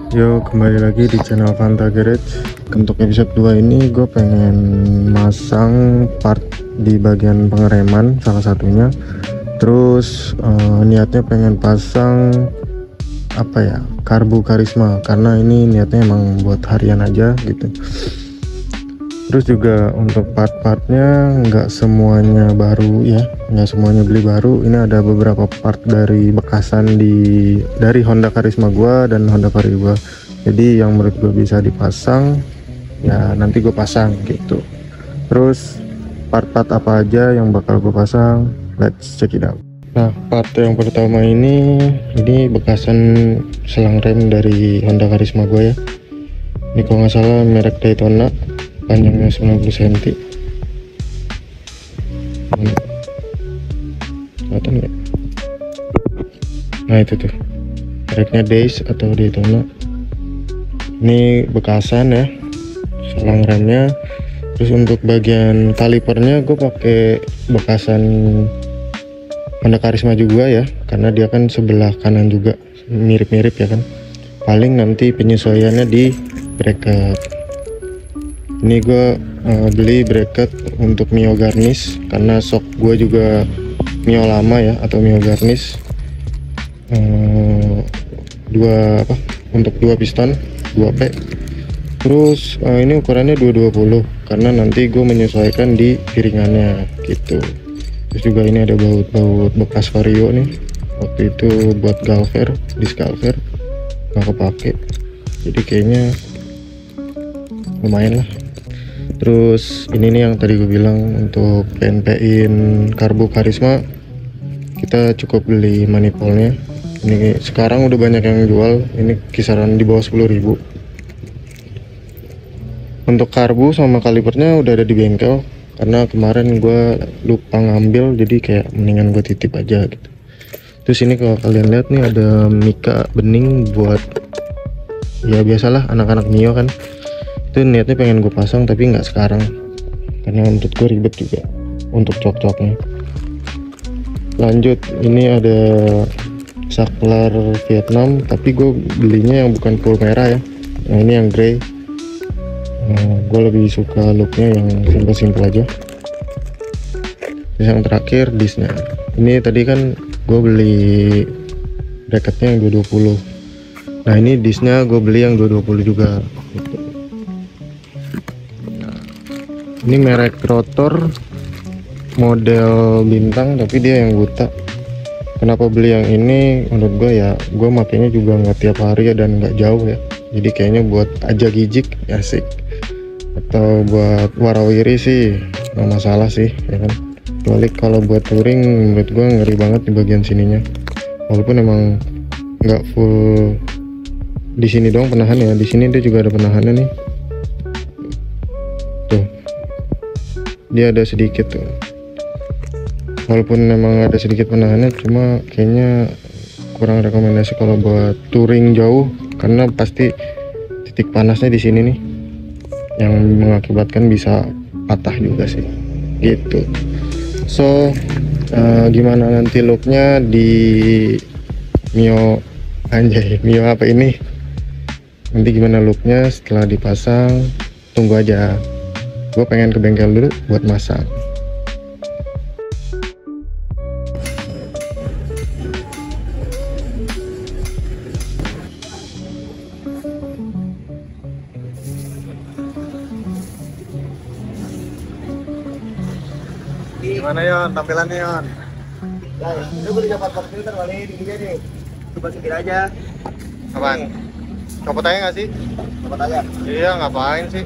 Yo, kembali lagi di channel Fanta Garage. Untuk episode 2 ini gue pengen masang part di bagian pengereman salah satunya. Terus niatnya pengen pasang karbu karisma, karena ini niatnya emang buat harian aja gitu. Terus juga untuk part-partnya nggak semuanya baru ya, nggak semuanya beli baru. Ini ada beberapa part dari bekasan dari Honda Karisma gua dan Honda Vario gua. Jadi yang menurut gue bisa dipasang ya nanti gue pasang gitu. Terus part-part apa aja yang bakal gue pasang, let's check it out. Nah, part yang pertama ini bekasan selang rem dari Honda Karisma gua ya. Ini kalau nggak salah merek Daytona, panjangnya 90 cm. Kelihatan nggak? Nah itu tuh mereknya Days atau Daytona. Ini bekasan ya selang remnya. Terus untuk bagian kalipernya gue pakai bekasan Honda Karisma juga ya, karena dia kan sebelah kanan juga mirip-mirip ya kan. Paling nanti penyesuaiannya di bracket. Ini gue beli bracket untuk Mio Garnish karena shock gue juga Mio lama ya, atau Mio Garnish. Untuk dua piston 2P. Terus ini ukurannya 220 karena nanti gue menyesuaikan di piringannya gitu. Terus juga ini ada baut bekas Vario nih, waktu itu buat galver, disk galver nggak kepake, jadi kayaknya lumayan lah. Terus ini nih yang tadi gue bilang, untuk PNP-in karbu Karisma kita cukup beli manifoldnya. Ini sekarang udah banyak yang jual, ini kisaran di bawah 10.000. Untuk karbu sama kalipernya udah ada di bengkel, karena kemarin gue lupa ngambil, jadi kayak mendingan gue titip aja gitu. Terus ini kalau kalian lihat nih ada mika bening buat ya biasalah anak-anak Mio kan. Itu niatnya pengen gue pasang tapi nggak sekarang, karena menurut gue ribet juga untuk cok-coknya. Lanjut, ini ada saklar Vietnam, tapi gue belinya yang bukan full merah ya. Nah ini yang grey. Gue lebih suka looknya yang simple-simple aja. Terus yang terakhir disnya. Ini tadi kan gue beli bracketnya yang 220. Nah ini disnya gue beli yang 220 juga gitu. Nah, ini merek rotor model bintang tapi dia yang buta. Kenapa beli yang ini? Menurut gue ya, gue makainya juga nggak tiap hari ya, dan nggak jauh ya. Jadi kayaknya buat aja gijik asik, atau buat warawiri sih nggak masalah sih ya kan. Kecuali kalau buat touring menurut gue ngeri banget di bagian sininya. Walaupun emang nggak full di sini doang penahan ya, di sini dia juga ada penahannya nih. Tuh, dia ada sedikit tuh. Walaupun memang ada sedikit penahannya, cuma kayaknya kurang rekomendasi kalau buat touring jauh, karena pasti titik panasnya di sini nih yang mengakibatkan bisa patah juga sih gitu. So gimana nanti looknya di Mio, anjay Mio apa ini, nanti gimana looknya setelah dipasang, tunggu aja. Gue pengen ke bengkel dulu buat masang. Gimana Yon, tampilannya Yon? Nah, itu gue dapat part filter kali di dia nih. Coba sikit aja. Apaan? Copot aja nggak sih? Coba aja. Iya, ngapain sih?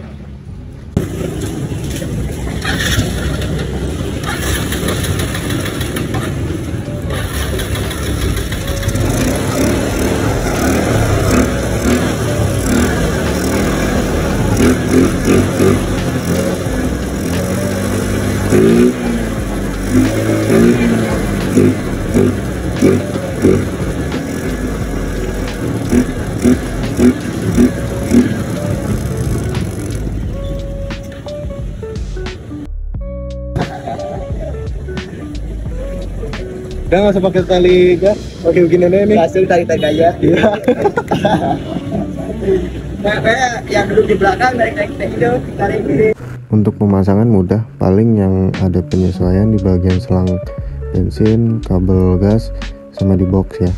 Udah nggak usah pakai tali gas, pakai begini nih. Langsung tarik gaya. Iya. Nah, kayak yang duduk di belakang naik itu tarik gini. Untuk pemasangan mudah, paling yang ada penyesuaian di bagian selang bensin, kabel gas, sama di box ya.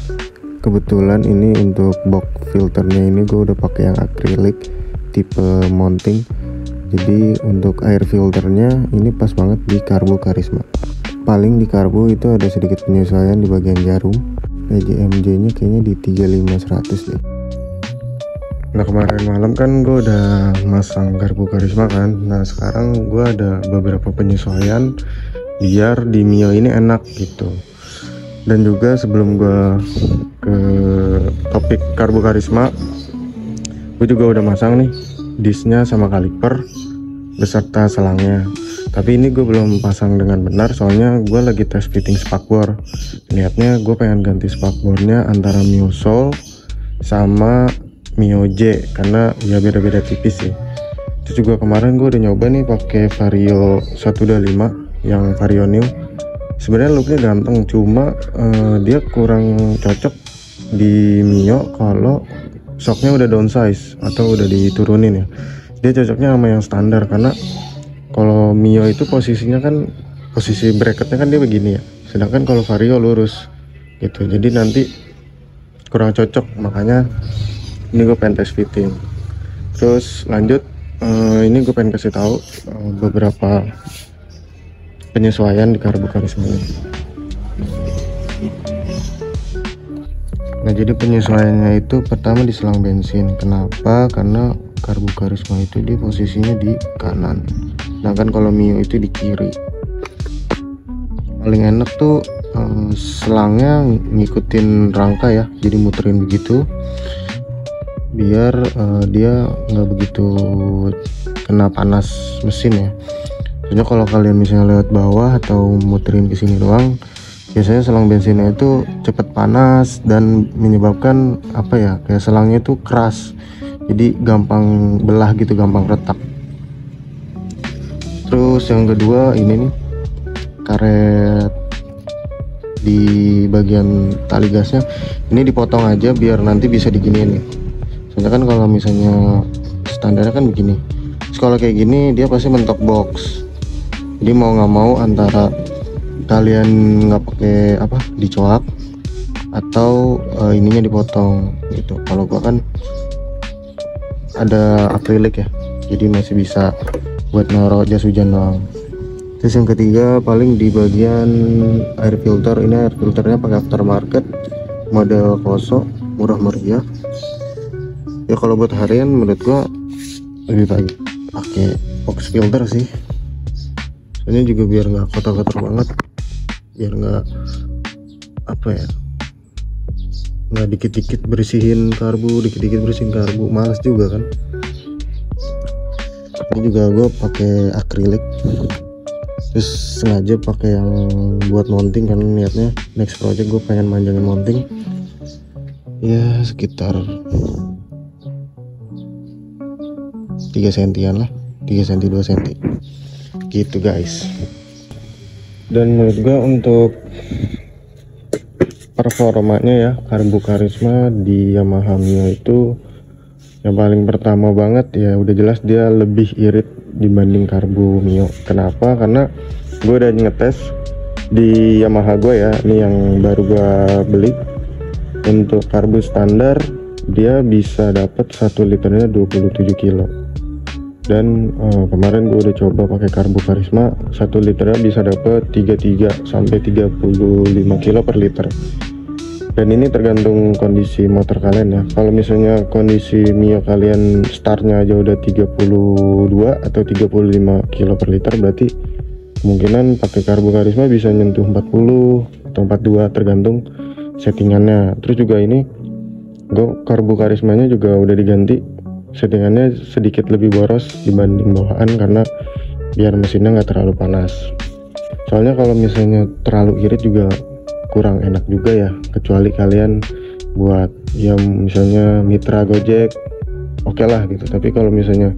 Kebetulan ini untuk box filternya ini gue udah pakai yang akrilik tipe mounting. Jadi untuk air filternya ini pas banget di Karbo Karisma. Paling di Karbo itu ada sedikit penyesuaian di bagian jarum. PJMJ nya kayaknya di 35100 deh. Nah kemarin malam kan gue udah masang Karbo Karisma kan. Nah sekarang gue ada beberapa penyesuaian biar di Mio ini enak gitu. Dan juga sebelum gue ke topik Karbo Karisma, gue juga udah masang nih disnya sama kaliper beserta selangnya. Tapi ini gue belum pasang dengan benar soalnya gue lagi tes fitting spakbor. Niatnya gue pengen ganti spakbornya antara Mio Soul sama Mio J karena ya beda-beda tipis sih. Terus juga kemarin gue udah nyoba nih pakai Vario 125 yang Vario New. Sebenarnya looknya ganteng, cuma dia kurang cocok di Mio kalau shocknya udah downsize atau udah diturunin ya. Dia cocoknya sama yang standar karena kalau Mio itu posisinya kan posisi bracketnya kan dia begini ya, sedangkan kalau Vario lurus gitu, jadi nanti kurang cocok. Makanya ini gue pengen tes fitting. Terus lanjut, ini gue pengen kasih tahu beberapa penyesuaian di Karbo Karisma ini. Nah jadi penyesuaiannya itu pertama di selang bensin. Kenapa? Karena Karbo Karisma itu dia posisinya di kanan, sedangkan kalau Mio itu di kiri. Paling enak tuh selangnya ngikutin rangka ya, jadi muterin begitu biar dia nggak begitu kena panas mesin ya. Soalnya kalau kalian misalnya lewat bawah atau muterin ke sini doang, biasanya selang bensinnya itu cepet panas dan menyebabkan apa ya, kayak selangnya itu keras, jadi gampang belah gitu, gampang retak. Terus yang kedua ini nih, karet di bagian tali gasnya ini dipotong aja biar nanti bisa diginiin nih. Soalnya kan kalau misalnya standarnya kan begini, terus kalau kayak gini dia pasti mentok box. Jadi mau nggak mau antara kalian nggak pakai apa dicoak atau ininya dipotong gitu. Kalau gua kan ada akrilik ya, jadi masih bisa buat naruh jas hujan doang. Terus yang ketiga paling di bagian air filter. Ini air filternya pakai aftermarket model Koso, murah meriah ya. Kalau buat harian menurut gua lebih baik pakai box filter sih, soalnya juga biar nggak kotor-kotor banget, biar nggak apa ya, nggak dikit-dikit bersihin karbu, dikit-dikit bersihin karbu, males juga kan. Ini juga gue pakai akrilik, terus sengaja pakai yang buat mounting karena niatnya next project gue pengen manjangin mounting ya sekitar 3 sentian lah, 3 cm 2 cm gitu guys. Dan menurut gue untuk performanya ya, Karbo Karisma di Yamaha Mio itu yang paling pertama banget ya udah jelas dia lebih irit dibanding Karbo Mio. Kenapa? Karena gue udah ngetes di Yamaha gue ya, ini yang baru gue beli. Untuk karbu standar dia bisa dapat 1 liternya 27 kilo. Dan kemarin gue udah coba pakai Karbo Karisma, 1 liternya bisa dapat 33 sampai 35 kilo per liter. Dan ini tergantung kondisi motor kalian ya. Kalau misalnya kondisi Mio kalian startnya aja udah 32 atau 35 kilo per liter, berarti kemungkinan pakai Karbo Karisma bisa nyentuh 40 atau 42 tergantung settingannya. Terus juga ini Karbo Karismanya juga udah diganti, settingannya sedikit lebih boros dibanding bawaan karena biar mesinnya nggak terlalu panas. Soalnya kalau misalnya terlalu irit juga kurang enak juga ya, kecuali kalian buat ya misalnya mitra Gojek oke lah gitu. Tapi kalau misalnya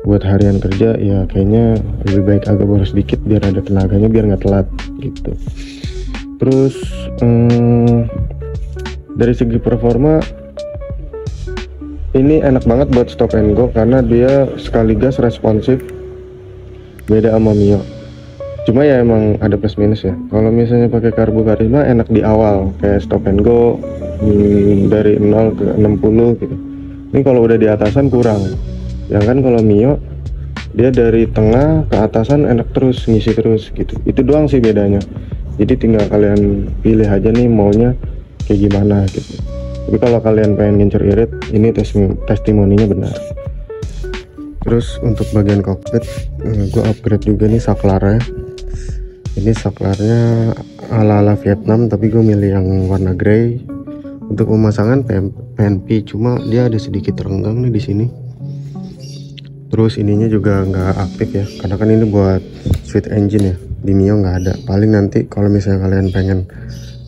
buat harian kerja ya kayaknya lebih baik agak boros sedikit biar ada tenaganya, biar nggak telat gitu. Terus dari segi performa ini enak banget buat stop and go karena dia sekaligus responsif, beda sama Mio. Cuma ya emang ada plus minus ya. Kalau misalnya pakai Karbo Karisma enak di awal kayak stop and go dari 0 ke 60 gitu. Ini kalau udah di atasan kurang. Ya kan kalau Mio dia dari tengah ke atasan enak terus, ngisi terus gitu. Itu doang sih bedanya. Jadi tinggal kalian pilih aja nih maunya kayak gimana gitu. Tapi kalau kalian pengen ngincer irit, ini testimoninya benar. Terus untuk bagian cockpit, gue upgrade juga nih saklarnya. Ini saklarnya ala-ala Vietnam, tapi gue milih yang warna grey. Untuk pemasangan PNP, cuma dia ada sedikit renggang nih di sini. Terus ininya juga nggak aktif ya, karena kan ini buat switch engine ya. Di Mio nggak ada. Paling nanti kalau misalnya kalian pengen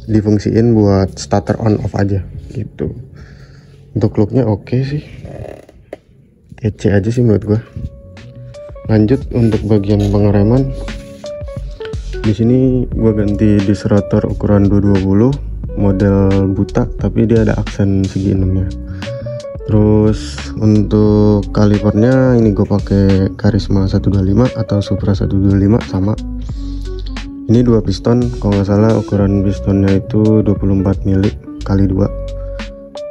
difungsiin buat starter on off aja gitu. Untuk looknya oke sih, kece aja sih menurut gua. Lanjut untuk bagian pengereman, di sini gua ganti disc rotor ukuran 220 model buta, tapi dia ada aksen segi 6 nya. Terus untuk kalipernya ini gue pakai Karisma 125 atau Supra 125 sama. Ini 2 piston, kalau nggak salah ukuran pistonnya itu 24 mili kali 2.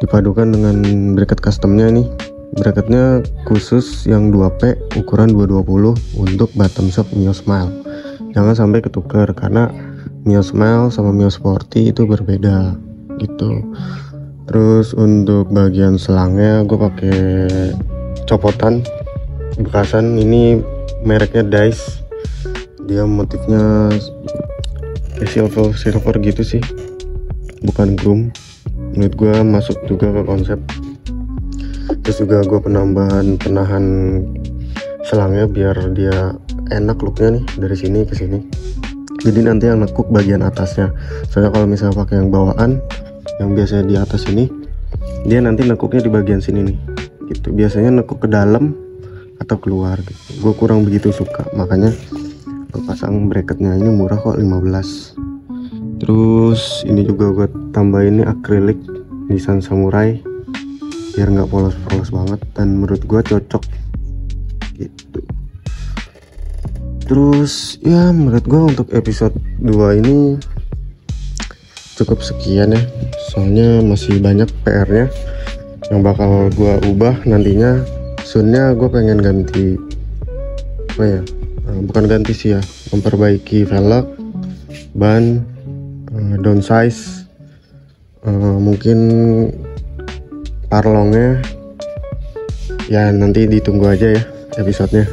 Dipadukan dengan bracket customnya nih. Bracketnya khusus yang 2P ukuran 220 untuk bottom shock Mio Smile. Jangan sampai ketukar karena Mio Smile sama Mio Sporty itu berbeda gitu. Terus untuk bagian selangnya gue pakai copotan bekasan, ini mereknya Dice. Dia motifnya kayak silver gitu sih, bukan chrome. Menurut gue masuk juga ke konsep. Terus juga gue penambahan penahan selangnya biar dia enak looknya nih dari sini ke sini. Jadi nanti yang nekuk bagian atasnya. Soalnya kalau misalnya pakai yang bawaan, yang biasanya di atas ini, dia nanti nekuknya di bagian sini nih. Gitu. Biasanya nekuk ke dalam atau keluar. Gitu. Gue kurang begitu suka, makanya pasang bracketnya ini murah kok, 15. Terus ini juga gue tambahin ini akrilik Nissan Samurai biar nggak polos-polos banget, dan menurut gue cocok gitu. Terus ya menurut gue untuk episode 2 ini cukup sekian ya, soalnya masih banyak PR-nya yang bakal gue ubah nantinya. Soonnya gue pengen ganti apa ya, bukan ganti sih ya, memperbaiki velg, ban, downsize, mungkin parlongnya ya, nanti ditunggu aja ya episodenya.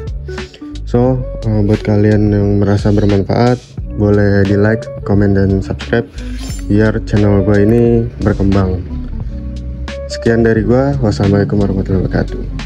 So buat kalian yang merasa bermanfaat, boleh di like, komen, dan subscribe biar channel gue ini berkembang. Sekian dari gue, wassalamualaikum warahmatullahi wabarakatuh.